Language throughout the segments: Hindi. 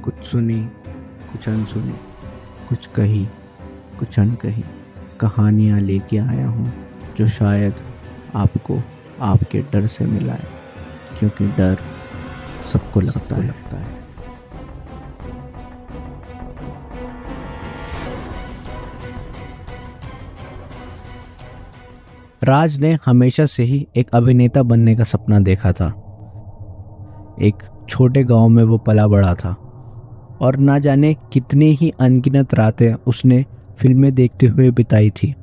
कुछ सुनी, कुछ अनसुनी, कुछ कही, कुछ अनकही कहानियाँ लेके आया हूँ जो शायद आपको आपके डर से मिलाए, क्योंकि डर सबको लगता है। राज ने हमेशा से ही एक अभिनेता बनने का सपना देखा था। एक छोटे गांव में वो पला बड़ा था और ना जाने कितनी ही अनगिनत रातें उसने फिल्में देखते हुए बिताई थी,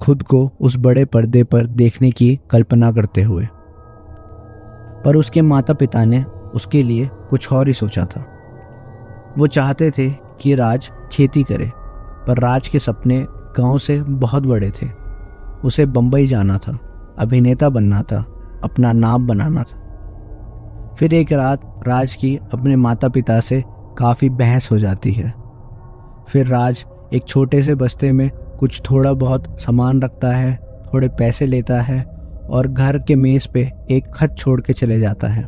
खुद को उस बड़े पर्दे पर देखने की कल्पना करते हुए। पर उसके माता पिता ने उसके लिए कुछ और ही सोचा था। वो चाहते थे कि राज खेती करे, पर राज के सपने गांव से बहुत बड़े थे। उसे बम्बई जाना था, अभिनेता बनना था, अपना नाम बनाना था। फिर एक रात राज की अपने माता पिता से काफ़ी बहस हो जाती है। फिर राज एक छोटे से बस्ते में कुछ थोड़ा बहुत सामान रखता है, थोड़े पैसे लेता है और घर के मेज़ पे एक खत छोड़ के चले जाता है।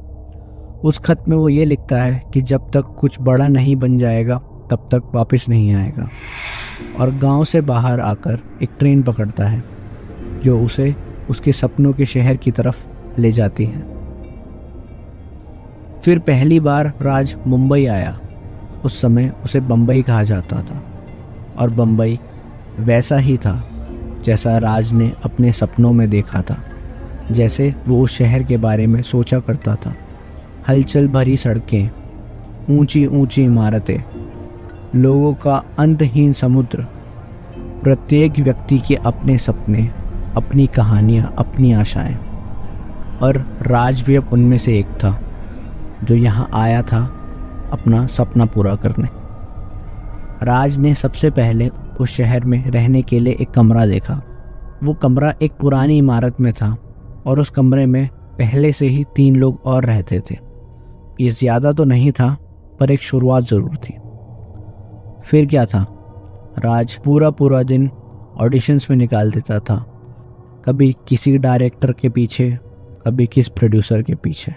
उस खत में वो ये लिखता है कि जब तक कुछ बड़ा नहीं बन जाएगा तब तक वापस नहीं आएगा, और गांव से बाहर आकर एक ट्रेन पकड़ता है जो उसे उसके सपनों के शहर की तरफ ले जाती है। फिर पहली बार राज मुंबई आया। उस समय उसे बम्बई कहा जाता था, और बम्बई वैसा ही था जैसा राज ने अपने सपनों में देखा था, जैसे वो उस शहर के बारे में सोचा करता था। हलचल भरी सड़कें, ऊंची ऊंची इमारतें, लोगों का अंतहीन समुद्र, प्रत्येक व्यक्ति के अपने सपने, अपनी कहानियाँ, अपनी आशाएं। और राज भी अब उनमें से एक था जो यहाँ आया था अपना सपना पूरा करने। राज ने सबसे पहले उस शहर में रहने के लिए एक कमरा देखा। वो कमरा एक पुरानी इमारत में था और उस कमरे में पहले से ही 3 लोग और रहते थे। ये ज़्यादा तो नहीं था, पर एक शुरुआत ज़रूर थी। फिर क्या था, राज पूरा दिन ऑडिशंस में निकाल देता था, कभी किसी डायरेक्टर के पीछे, कभी किस प्रोड्यूसर के पीछे।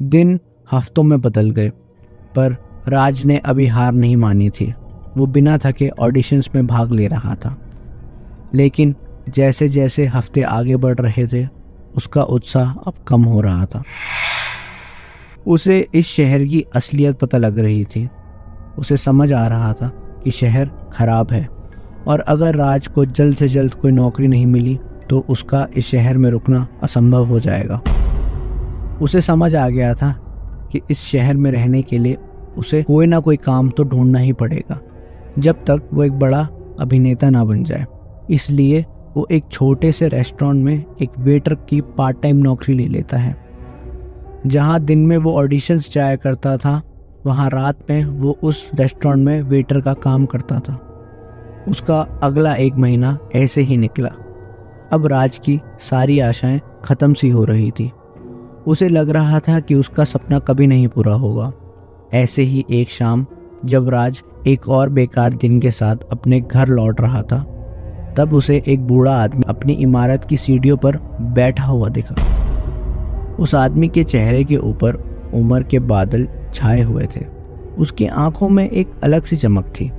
दिन हफ्तों में बदल गए, पर राज ने अभी हार नहीं मानी थी। वो बिना थके ऑडिशंस में भाग ले रहा था। लेकिन जैसे जैसे हफ्ते आगे बढ़ रहे थे, उसका उत्साह अब कम हो रहा था। उसे इस शहर की असलियत पता लग रही थी। उसे समझ आ रहा था कि शहर खराब है, और अगर राज को जल्द से जल्द कोई नौकरी नहीं मिली तो उसका इस शहर में रुकना असंभव हो जाएगा। उसे समझ आ गया था कि इस शहर में रहने के लिए उसे कोई ना कोई काम तो ढूंढना ही पड़ेगा, जब तक वो एक बड़ा अभिनेता ना बन जाए। इसलिए वो एक छोटे से रेस्टोरेंट में एक वेटर की पार्ट टाइम नौकरी ले लेता है। जहाँ दिन में वो ऑडिशंस जाया करता था, वहाँ रात में वो उस रेस्टोरेंट में वेटर का काम करता था। उसका अगला 1 महीना ऐसे ही निकला। अब राज की सारी आशाएं ख़त्म सी हो रही थी। उसे लग रहा था कि उसका सपना कभी नहीं पूरा होगा। ऐसे ही एक शाम जब राज एक और बेकार दिन के साथ अपने घर लौट रहा था, तब उसे एक बूढ़ा आदमी अपनी इमारत की सीढ़ियों पर बैठा हुआ दिखा। उस आदमी के चेहरे के ऊपर उम्र के बादल छाए हुए थे। उसकी आंखों में एक अलग सी चमक थी।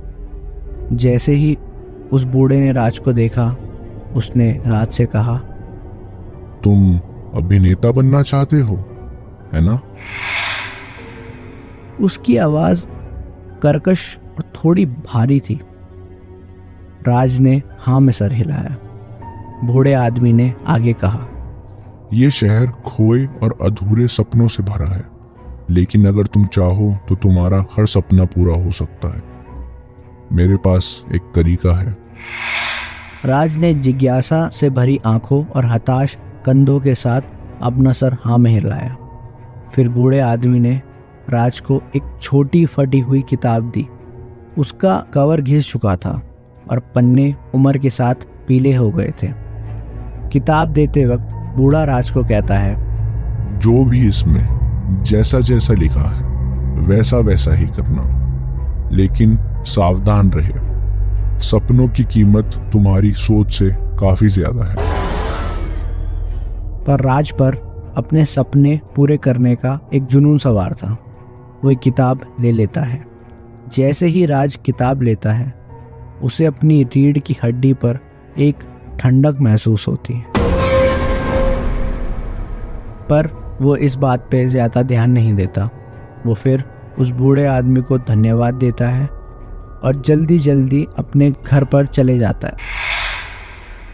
जैसे ही उस बूढ़े ने राज को देखा, उसने राज से कहा, तुम अभिनेता बनना चाहते हो, है ना? उसकी आवाज कर्कश और थोड़ी भारी थी। राज ने हाँ में सर हिलाया। बूढ़े आदमी ने आगे कहा, ये शहर खोए और अधूरे सपनों से भरा है, लेकिन अगर तुम चाहो तो तुम्हारा हर सपना पूरा हो सकता है। मेरे पास एक तरीका है। राज ने जिज्ञासा से भरी आंखों और हताश कंधों के साथ अपना सर हाँ में हिलाया। फिर बूढ़े आदमी ने राज को एक छोटी फटी हुई किताब दी। उसका कवर घिस चुका था और पन्ने उम्र के साथ पीले हो गए थे। किताब देते वक्त बूढ़ा राज को कहता है, जो भी इसमें जैसा जैसा लिखा है वैसा वैसा ही करना, लेकिन सावधान रहे। सपनों की कीमत तुम्हारी सोच से काफी ज्यादा है। पर राज पर अपने सपने पूरे करने का एक जुनून सवार था। वो एक किताब ले लेता है। जैसे ही राज किताब लेता है उसे अपनी रीढ़ की हड्डी पर एक ठंडक महसूस होती है, पर वो इस बात पे ज़्यादा ध्यान नहीं देता। वो फिर उस बूढ़े आदमी को धन्यवाद देता है और जल्दी जल्दी अपने घर पर चले जाता है।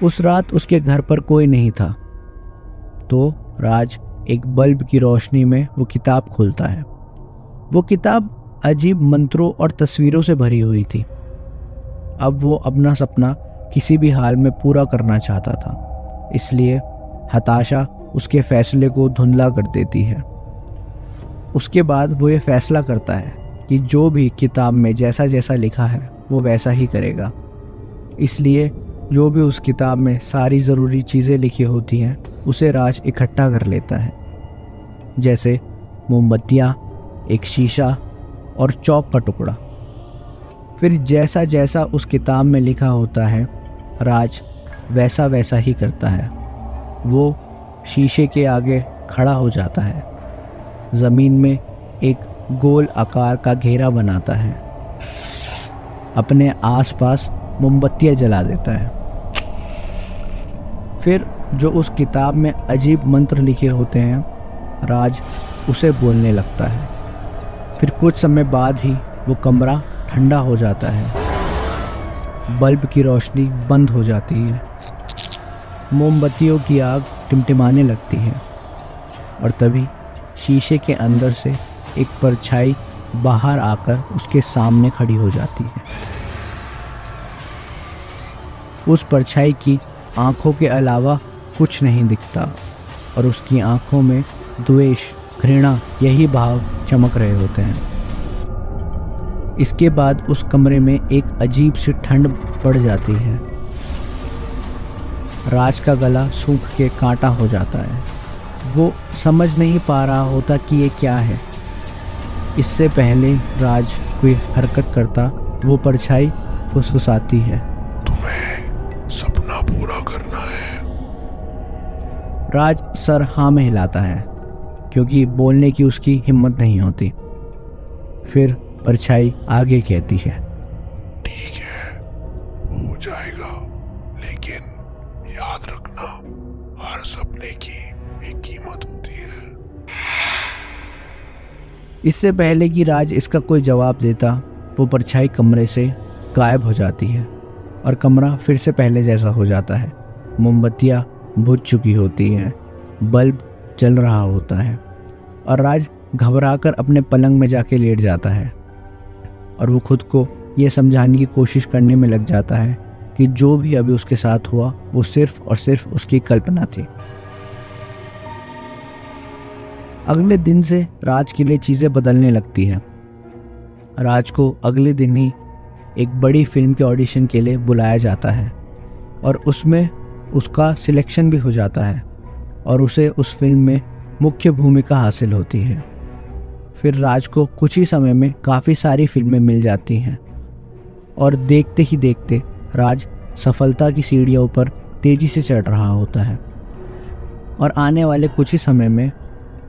उस रात उसके घर पर कोई नहीं था, तो राज एक बल्ब की रोशनी में वो किताब खोलता है। वो किताब अजीब मंत्रों और तस्वीरों से भरी हुई थी। अब वो अपना सपना किसी भी हाल में पूरा करना चाहता था, इसलिए हताशा उसके फैसले को धुंधला कर देती है। उसके बाद वो ये फैसला करता है कि जो भी किताब में जैसा जैसा लिखा है वो वैसा ही करेगा। इसलिए जो भी उस किताब में सारी ज़रूरी चीज़ें लिखी होती हैं उसे राज इकट्ठा कर लेता है, जैसे मोमबत्तियाँ, एक शीशा और चौक का टुकड़ा। फिर जैसा जैसा उस किताब में लिखा होता है राज वैसा वैसा ही करता है। वो शीशे के आगे खड़ा हो जाता है, ज़मीन में एक गोल आकार का घेरा बनाता है, अपने आसपास मोमबत्तियाँ जला देता है। फिर जो उस किताब में अजीब मंत्र लिखे होते हैं राज उसे बोलने लगता है। फिर कुछ समय बाद ही वो कमरा ठंडा हो जाता है, बल्ब की रोशनी बंद हो जाती है, मोमबत्तियों की आग टिमटिमाने लगती है और तभी शीशे के अंदर से एक परछाई बाहर आकर उसके सामने खड़ी हो जाती है। उस परछाई की आंखों के अलावा कुछ नहीं दिखता और उसकी आंखों में द्वेष, घृणा यही भाव चमक रहे होते हैं। इसके बाद उस कमरे में एक अजीब सी ठंड पड़ जाती है। राज का गला सूख के कांटा हो जाता है। वो समझ नहीं पा रहा होता कि ये क्या है। इससे पहले राज कोई हरकत करता वो परछाई फुसफुसाती है, तुम्हें सपना पूरा करना है। राज सर हाँ में हिलाता है क्योंकि बोलने की उसकी हिम्मत नहीं होती। फिर परछाई आगे कहती है, ठीक है, हो जाएगा, लेकिन याद रखना हर सपने की एक कीमत होती है। इससे पहले कि राज इसका कोई जवाब देता वो परछाई कमरे से गायब हो जाती है और कमरा फिर से पहले जैसा हो जाता है। मोमबत्तियाँ बुझ चुकी होती हैं, बल्ब जल रहा होता है और राज घबराकर अपने पलंग में जाके लेट जाता है और वो खुद को ये समझाने की कोशिश करने में लग जाता है कि जो भी अभी उसके साथ हुआ वो सिर्फ और सिर्फ उसकी कल्पना थी। अगले दिन से राज के लिए चीज़ें बदलने लगती हैं। राज को अगले दिन ही एक बड़ी फिल्म के ऑडिशन के लिए बुलाया जाता है और उसमें उसका सिलेक्शन भी हो जाता है और उसे उस फिल्म में मुख्य भूमिका हासिल होती है। फिर राज को कुछ ही समय में काफ़ी सारी फिल्में मिल जाती हैं और देखते ही देखते राज सफलता की सीढ़ियों पर तेज़ी से चढ़ रहा होता है और आने वाले कुछ ही समय में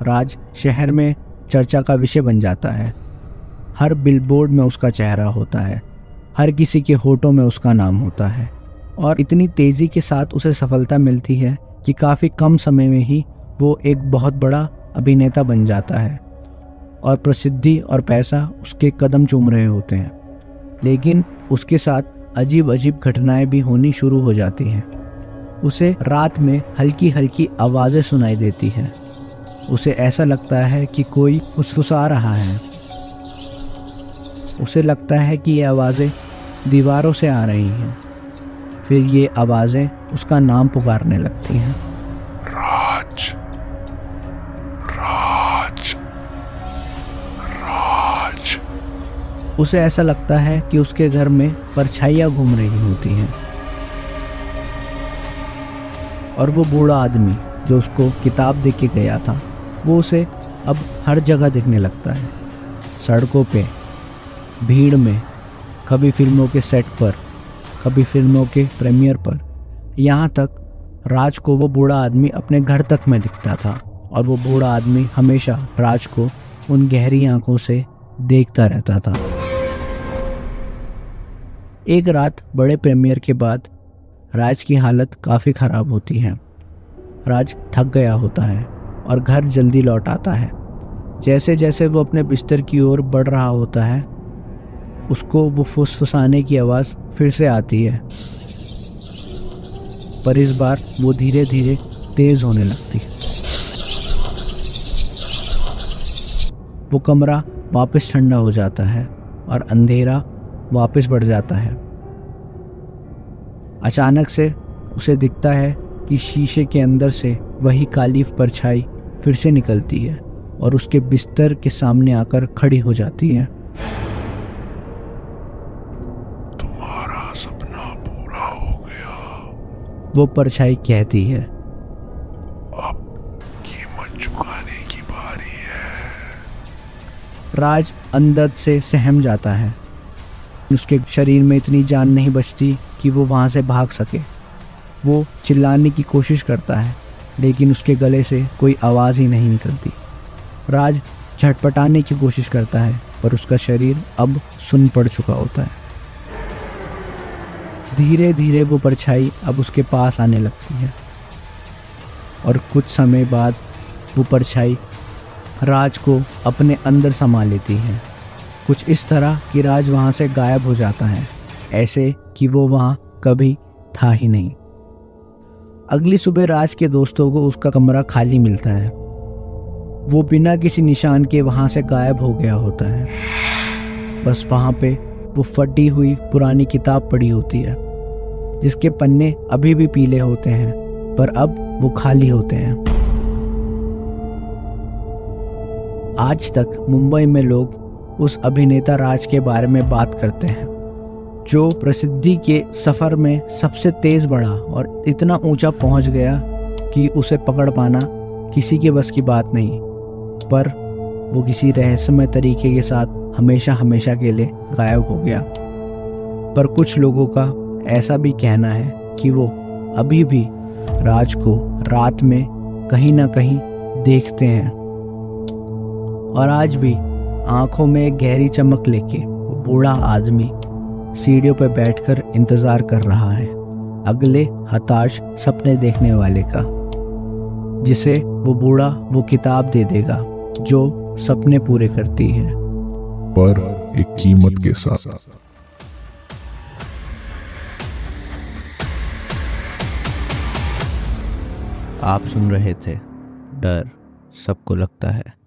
राज शहर में चर्चा का विषय बन जाता है। हर बिलबोर्ड में उसका चेहरा होता है, हर किसी के होठों में उसका नाम होता है और इतनी तेज़ी के साथ उसे सफलता मिलती है कि काफ़ी कम समय में ही वो एक बहुत बड़ा अभिनेता बन जाता है और प्रसिद्धि और पैसा उसके कदम चूम रहे होते हैं। लेकिन उसके साथ अजीब अजीब घटनाएं भी होनी शुरू हो जाती हैं। उसे रात में हल्की हल्की आवाज़ें सुनाई देती हैं। उसे ऐसा लगता है कि कोई फुसफुसा रहा है। उसे लगता है कि ये आवाज़ें दीवारों से आ रही हैं। फिर ये आवाज़ें उसका नाम पुकारने लगती हैं, राज, राज, राज। उसे ऐसा लगता है कि उसके घर में परछाइयाँ घूम रही होती हैं और वो बूढ़ा आदमी जो उसको किताब दे के गया था वो उसे अब हर जगह दिखने लगता है। सड़कों पे, भीड़ में, कभी फिल्मों के सेट पर, कभी फिल्मों के प्रीमियर पर। यहाँ तक राज को वो बूढ़ा आदमी अपने घर तक में दिखता था और वो बूढ़ा आदमी हमेशा राज को उन गहरी आंखों से देखता रहता था। एक रात बड़े प्रीमियर के बाद राज की हालत काफ़ी ख़राब होती है। राज थक गया होता है और घर जल्दी लौट आता है। जैसे जैसे वो अपने बिस्तर की ओर बढ़ रहा होता है, उसको वो फुसफुसाने की आवाज़ फिर से आती है, पर इस बार वो धीरे धीरे तेज़ होने लगती है। वो कमरा वापस ठंडा हो जाता है और अंधेरा वापस बढ़ जाता है। अचानक से उसे दिखता है कि शीशे के अंदर से वही काली परछाई फिर से निकलती है और उसके बिस्तर के सामने आकर खड़ी हो जाती है। तुम्हारा सपना पूरा हो गया, वो परछाई कहती है। अब कीमत चुकाने की बारी है। राज अंदर से सहम जाता है। उसके शरीर में इतनी जान नहीं बचती कि वो वहाँ से भाग सके। वो चिल्लाने की कोशिश करता है, लेकिन उसके गले से कोई आवाज़ ही नहीं निकलती। राज झटपटाने की कोशिश करता है, पर उसका शरीर अब सुन्न पड़ चुका होता है। धीरे धीरे वो परछाई अब उसके पास आने लगती है और कुछ समय बाद वो परछाई राज को अपने अंदर समा लेती है। कुछ इस तरह कि राज वहाँ से गायब हो जाता है, ऐसे कि वो वहाँ कभी था ही नहीं। अगली सुबह राज के दोस्तों को उसका कमरा खाली मिलता है। वो बिना किसी निशान के वहाँ से गायब हो गया होता है। बस वहाँ पे वो फटी हुई पुरानी किताब पड़ी होती है, जिसके पन्ने अभी भी पीले होते हैं, पर अब वो खाली होते हैं। आज तक मुंबई में लोग उस अभिनेता राज के बारे में बात करते हैं, जो प्रसिद्धि के सफ़र में सबसे तेज़ बढ़ा और इतना ऊंचा पहुंच गया कि उसे पकड़ पाना किसी के बस की बात नहीं। पर वो किसी रहस्यमय तरीके के साथ हमेशा हमेशा के लिए गायब हो गया। पर कुछ लोगों का ऐसा भी कहना है कि वो अभी भी राज को रात में कहीं ना कहीं देखते हैं, और आज भी आंखों में गहरी चमक लेके वो बूढ़ा आदमी सीढ़ियों पर बैठकर इंतजार कर रहा है अगले हताश सपने देखने वाले का, जिसे वो बूढ़ा वो किताब दे देगा जो सपने पूरे करती है, पर एक कीमत के साथ। आप सुन रहे थे डर सबको लगता है।